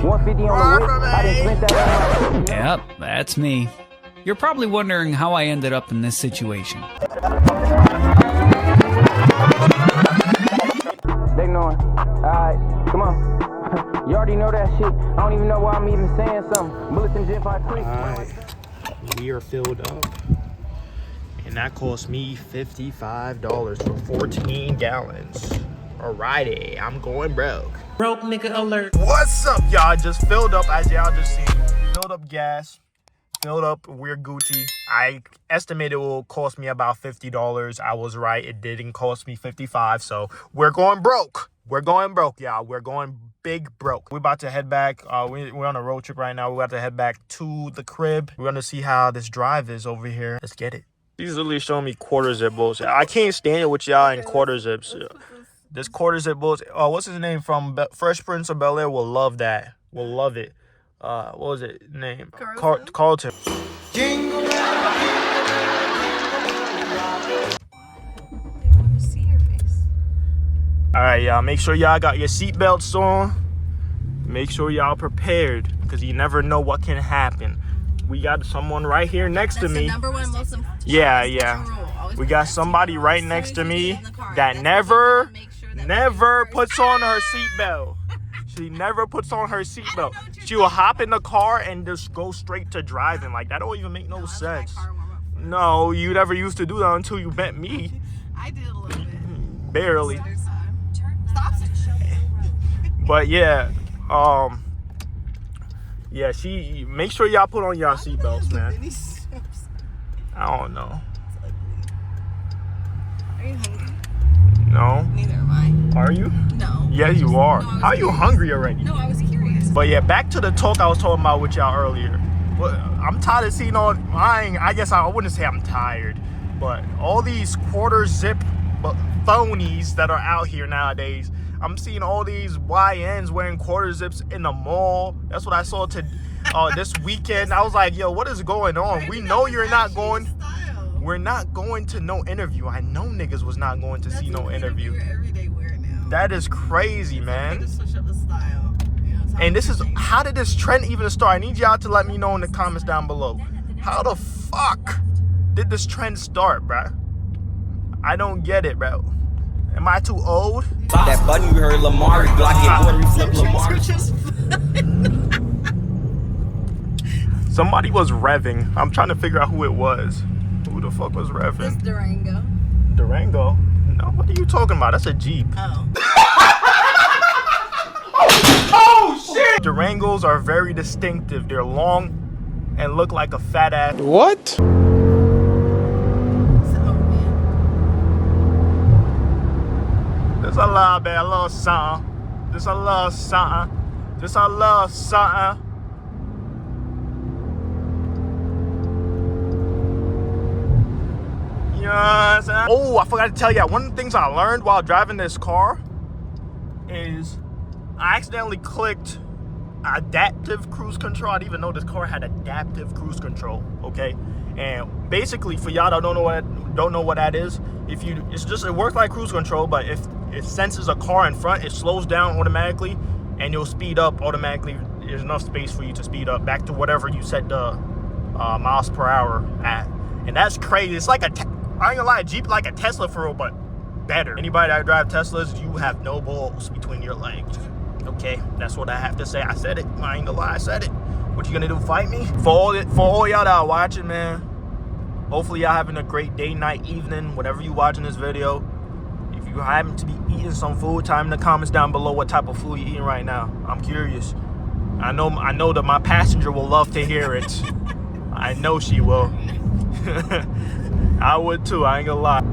150 on the whip. I done spent that on my... Yep, that's me. You're probably wondering how I ended up in this situation. They knowing. Alright, come on. You already know that shit. I don't even know why I'm even saying something. Bullets and Gen 5 quick. Alright, we are filled up. And that cost me $55 for 14 gallons. A Reidy, I'm going broke. Broke nigga alert. What's up, y'all? Just filled up, as y'all just seen. Filled up gas. Filled up, we're Gucci. I estimated it will cost me about $50. I was right. It didn't cost me $55. So we're going broke. We're going broke, y'all. We're going big broke. We're about to head back. We're on a road trip right now. We're about to head back to the crib. We're going to see how this drive is over here. Let's get it. He's literally showing me quarter zip bullshit. I can't stand it with y'all in quarter zips. This quarter zip bullshit. Oh, what's his name from Fresh Prince of Bel-Air? Will love that. Will love it. What was it name? Carlton. Jingle. All right, y'all. Make sure y'all got your seatbelts on. Make sure y'all prepared, because you never know what can happen. We got someone right here next to me. Yeah. We got somebody right next to me that never puts on her seatbelt. She never puts on her seatbelt. She will hop in the car and just go straight to driving. Like, that don't even make no sense. No, you never used to do that until you met me. I did a little bit. Barely. Stop. But yeah, yeah, she make sure y'all put on y'all seatbelts, man. I don't know. Are you hungry? No. Neither am I. Are you? No. Yeah, you are. No, How are you hungry already? No, I was curious. But yeah, back to the talk I was talking about with y'all earlier. Well, I'm tired of seeing all mine. I guess I wouldn't say I'm tired, but all these quarter zip phonies that are out here nowadays. I'm seeing all these YNs wearing quarter zips in the mall. That's what I saw this weekend. I was like, yo, what is going on? We know you're not going. We're not going to no interview. I know niggas was not going to see no interview. That is crazy, man. And this is, how did this trend even start? I need y'all to let me know in the comments down below. How the fuck did this trend start, bruh? I don't get it, bro. Am I too old? That button you heard Lamar block it, Lamar. Somebody was revving. I'm trying to figure out who it was. Who the fuck was revving? It's Durango. Durango? No, what are you talking about? That's a Jeep. Oh. Oh shit! Durangos are very distinctive. They're long and look like a fat ass. What? Just a little bit, a little something. Just a little something. Just a little something. You know what I'm saying? Oh, I forgot to tell you, one of the things I learned while driving this car is I accidentally clicked adaptive cruise control. I didn't even know this car had adaptive cruise control, okay? And basically, for y'all that don't know what that is, it works like cruise control, but if it senses a car in front, it slows down automatically, and you'll speed up automatically. There's enough space for you to speed up back to whatever you set the miles per hour at, and that's crazy. It's like I ain't gonna lie, Jeep like a Tesla for real, but better. Anybody that drive Teslas, you have no balls between your legs. Okay, that's what I have to say. I said it. I ain't gonna lie, I said it. What you gonna do, fight me? For all y'all that are watching, man, hopefully y'all having a great day, night, evening, whatever you watching this video. If you happen to be eating some food, time in the comments down below what type of food you're eating right now. I'm curious. I know that my passenger will love to hear it. I know she will. I would too, I ain't gonna lie.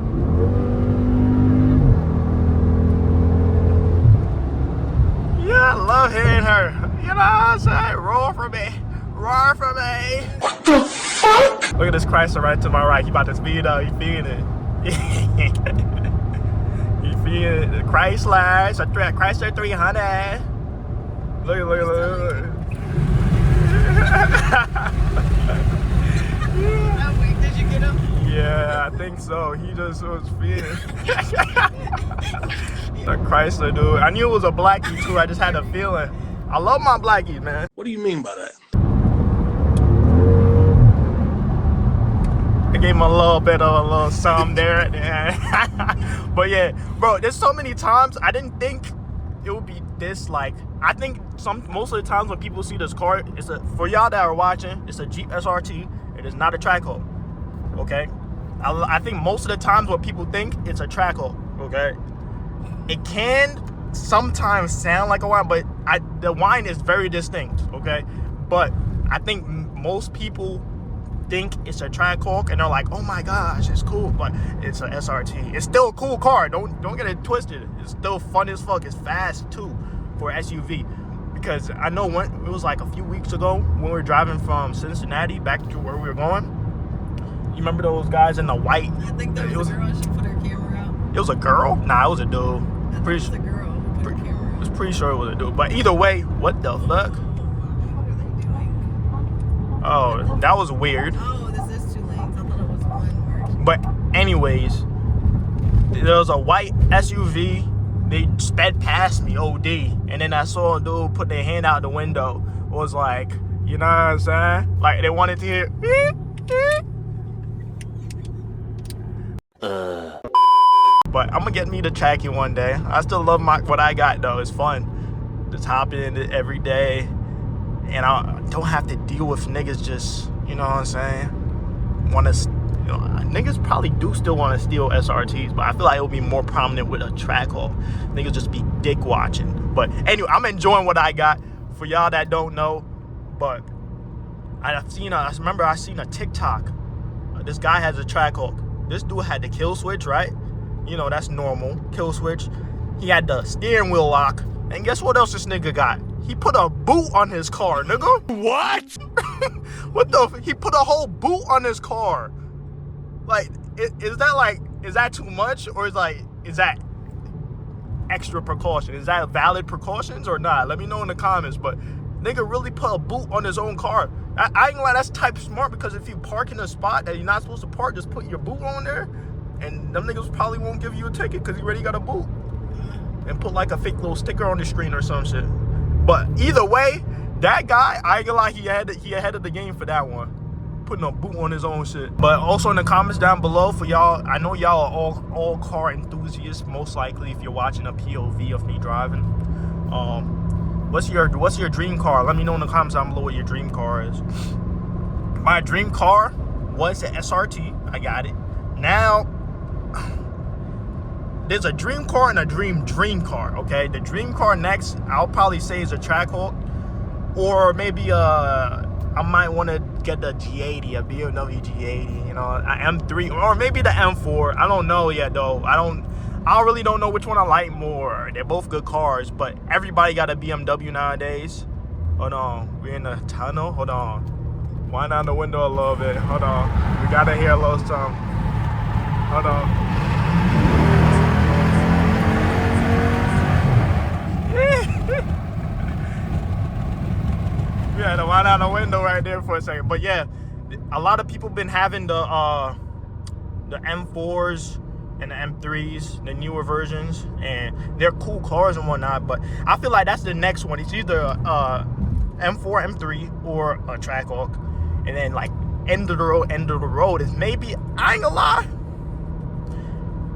Yeah, I love hearing her. You know what I'm saying? Roar for me. Roar for me. What the fuck? Look at this Chrysler right to my right. He about to speed up. He feeling it. He feeling it. Chrysler. It's a Chrysler 300. Look. Oh, wait, did you get him? Yeah, I think so. He just was feeling the Chrysler, dude. I knew it was a blackie too. I just had a feeling. I love my blackies, man. What do you mean by that? I gave him a little bit of a little sum there. But yeah, bro, there's so many times I didn't think it would be this, like, I think most of the times when people see this car, for y'all that are watching, it's a Jeep SRT. It is not a track hoe, okay? I think most of the times what people think, it's a track hoe, okay? It can sometimes sound like a whine, but the whine is very distinct, okay? But I think most people think it's a track hawk and they're like, oh my gosh, it's cool, but it's a SRT. It's still a cool car. Don't get it twisted. It's still fun as fuck. It's fast too for SUV. Because I know when it was like a few weeks ago when we were driving from Cincinnati back to where we were going. You remember those guys in the white? I think that was a girl. She put her camera out. It was a girl? Nah, it was a dude. I think it was a girl who put her camera out. I was pretty sure it was a dude. But either way, what the fuck? What are they doing? Oh, that was weird. Oh, this is 2 lanes. I thought it was one. But anyways, there was a white SUV. They sped past me, OD. And then I saw a dude put their hand out the window. Was like, you know what I'm saying? Like they wanted to hear. But I'm gonna get me the Tracky one day. I still love what I got though. It's fun. Just hop in it every day. And I don't have to deal with niggas just, you know what I'm saying? Niggas probably do still want to steal SRTs, but I feel like it will be more prominent with a track haul. Niggas just be dick watching. But anyway, I'm enjoying what I got. For y'all that don't know, but I remember I seen a TikTok. This guy has a track haul. This dude had the kill switch, right? You know, that's normal. Kill switch. He had the steering wheel lock. And guess what else this nigga got? He put a boot on his car, nigga. What? He put a whole boot on his car. Like, is that too much? Or is that extra precaution? Is that valid precautions or not? Let me know in the comments. But nigga really put a boot on his own car. I ain't gonna lie, that's type smart, because if you park in a spot that you're not supposed to park, just put your boot on there. And them niggas probably won't give you a ticket because you already got a boot. And put like a fake little sticker on the screen or some shit. But either way, that guy, I ain't gonna lie, he ahead of the game for that one. Putting a boot on his own shit. But also in the comments down below for y'all, I know y'all are all car enthusiasts, most likely, if you're watching a POV of me driving. What's your dream car? Let me know in the comments down below what your dream car is. My dream car was an SRT. I got it. Now, there's a dream car and a dream car, okay? The dream car next, I'll probably say is a track hawk. Or maybe I might want to get the G80, a BMW G80, you know, an M3, or maybe the M4. I don't know yet though. I really don't know which one I like more. They're both good cars, but everybody got a BMW nowadays. Hold on, we're in the tunnel. Hold on, wind down the window a little bit. Hold on, we gotta hear a little something. Hold on. We had to wind down the window right there for a second. But yeah, a lot of people been having the M4s and the M3s, the newer versions, and they're cool cars and whatnot. But I feel like that's the next one. It's either M4, M3, or a track hawk. And then like end of the road is maybe, I ain't gonna lie,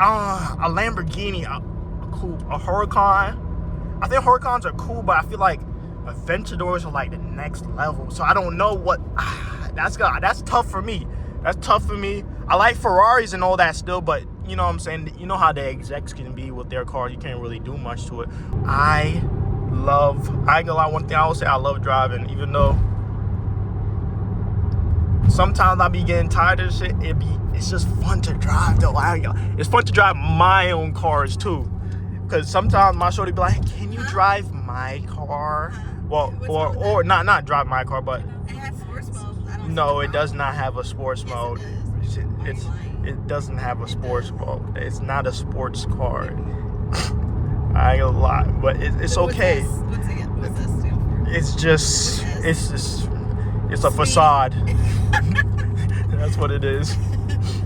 a Lamborghini, a Huracan. I think Huracans are cool, but I feel like Aventadors are like the next level. So I don't know what. That's tough for me. That's tough for me. I like Ferraris and all that still, but you know what I'm saying. You know how the execs can be with their cars. You can't really do much to it. I ain't gonna lie. One thing I will say, I love driving, even though sometimes I be getting tired of shit. It's just fun to drive though. It's fun to drive my own cars too. Because sometimes my shorty be like, can you drive my car? Well, or not drive my car, but It has sports mode. no, it does not have a sports mode. It doesn't have a sports mode. It's not a sports car. I ain't gonna lie, but it's okay. What's this stand for? It's a facade. That's what it is.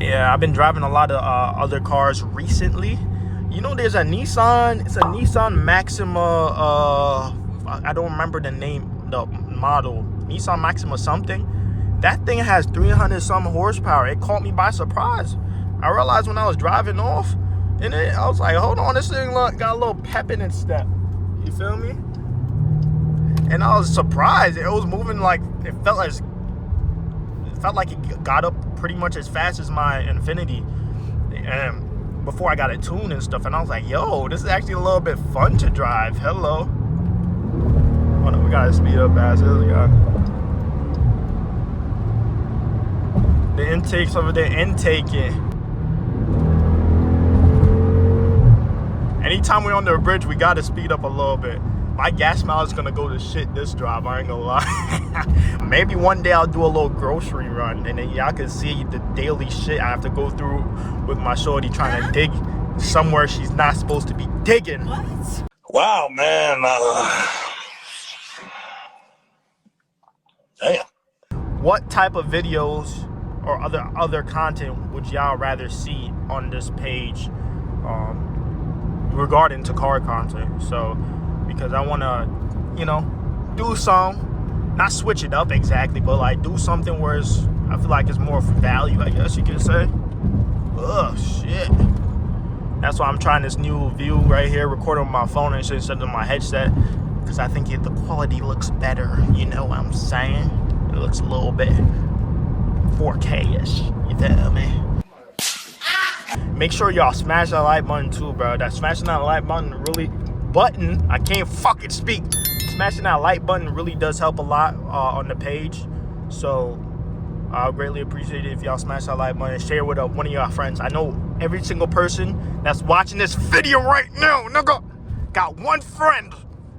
Yeah, I've been driving a lot of other cars recently. You know, there's a Nissan. It's a Nissan Maxima. I I don't remember the name, the model, Nissan Maxima something. That thing has 300 some horsepower. It caught me by surprise. I realized when I was driving off, and I was like, hold on, this thing got a little pep in its step. You feel me? And I was surprised. It was moving like, it felt like it got up pretty much as fast as my Infinity. And before I got it tuned and stuff, and I was like, yo, this is actually a little bit fun to drive. Hello. Hold on, we gotta speed up fast. The intake's over there intaking. Anytime we're on the bridge, we gotta speed up a little bit. My gas mileage is gonna go to shit this drive, I ain't gonna lie. Maybe one day I'll do a little grocery run, and then y'all can see the daily shit I have to go through with my shorty trying to dig somewhere she's not supposed to be digging. What? Wow, man. Damn. What type of videos or other content would y'all rather see on this page regarding to car content? So, because I want to, you know, do some, not switch it up exactly, but like do something where I feel like it's more value, I guess you could say. Oh shit. That's why I'm trying this new view right here, recording with my phone and shit instead of my headset, because I think the quality looks better. You know what I'm saying? It looks a little bit 4K-ish. You feel me? Make sure y'all smash that like button too, bro. That smashing that like button really I can't fucking speak. Smashing that like button really does help a lot on the page. So I'll greatly appreciate it if y'all smash that like button and share with one of y'all friends. I know every single person that's watching this video right now, nigga, got one friend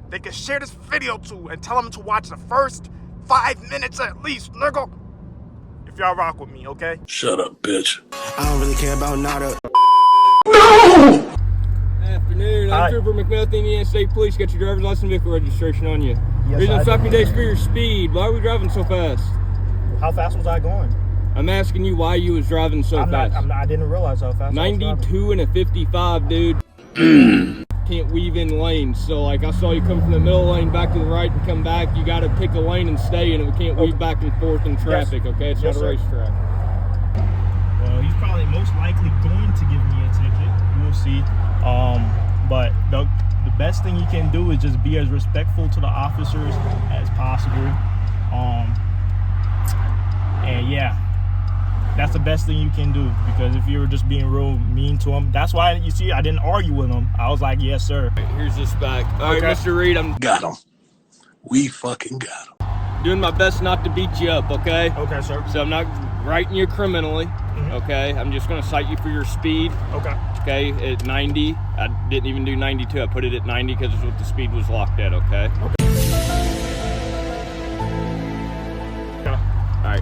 they can share this video to and tell them to watch the first 5 minutes at least, nigga. If y'all rock with me, okay? Shut up, bitch. I don't really care about nada. Afternoon, I'm Trooper McNulty, Indiana State Police. Got your driver's license and vehicle registration on you. Yes, Reason I'm stopping you today is for your speed. Why are we driving so fast? How fast was I going? I'm asking you why you was driving so fast. I didn't realize how fast 92 and a 55, dude. Can't weave in lanes. So like I saw you come from the middle lane back to the right and come back. You got to pick a lane and stay in it. We can't weave back and forth in traffic, okay? It's not a racetrack. Well, he's probably most likely going to give me a ticket. We'll see. But the best thing you can do is just be as respectful to the officers as possible. And yeah, that's the best thing you can do, because if you're just being real mean to him, that's why you see I didn't argue with him. I was like, yes sir. Right, here's this back. All right, Mr. Reed, I'm Got him. We fucking got him. doing my best not to beat you up, okay? Okay, sir. So I'm not writing you criminally, okay? I'm just gonna cite you for your speed. Okay, at 90. I didn't even do 92. I put it at 90 because it's what the speed was locked at, okay? All right.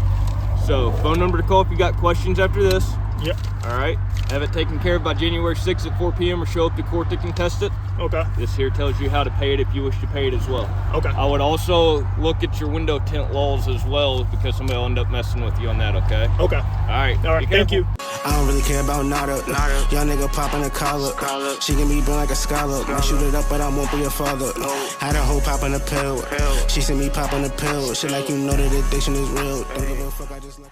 So, phone number to call if you got questions after this. Yep. All right. Have it taken care of by January 6th at 4 p.m. or show up to court to contest it. Okay. This here tells you how to pay it if you wish to pay it as well. Okay. I would also look at your window tint laws as well, because somebody will end up messing with you on that, okay? Okay. All right. Thank you. I don't really care about nada. Young nigga popping a collar. She can be born like a scholar. Might shoot it up, but I won't be a father. Had a hoe popping a pill. She seen me popping a pill. Shit like you know that addiction is real. Don't give a fuck, I just like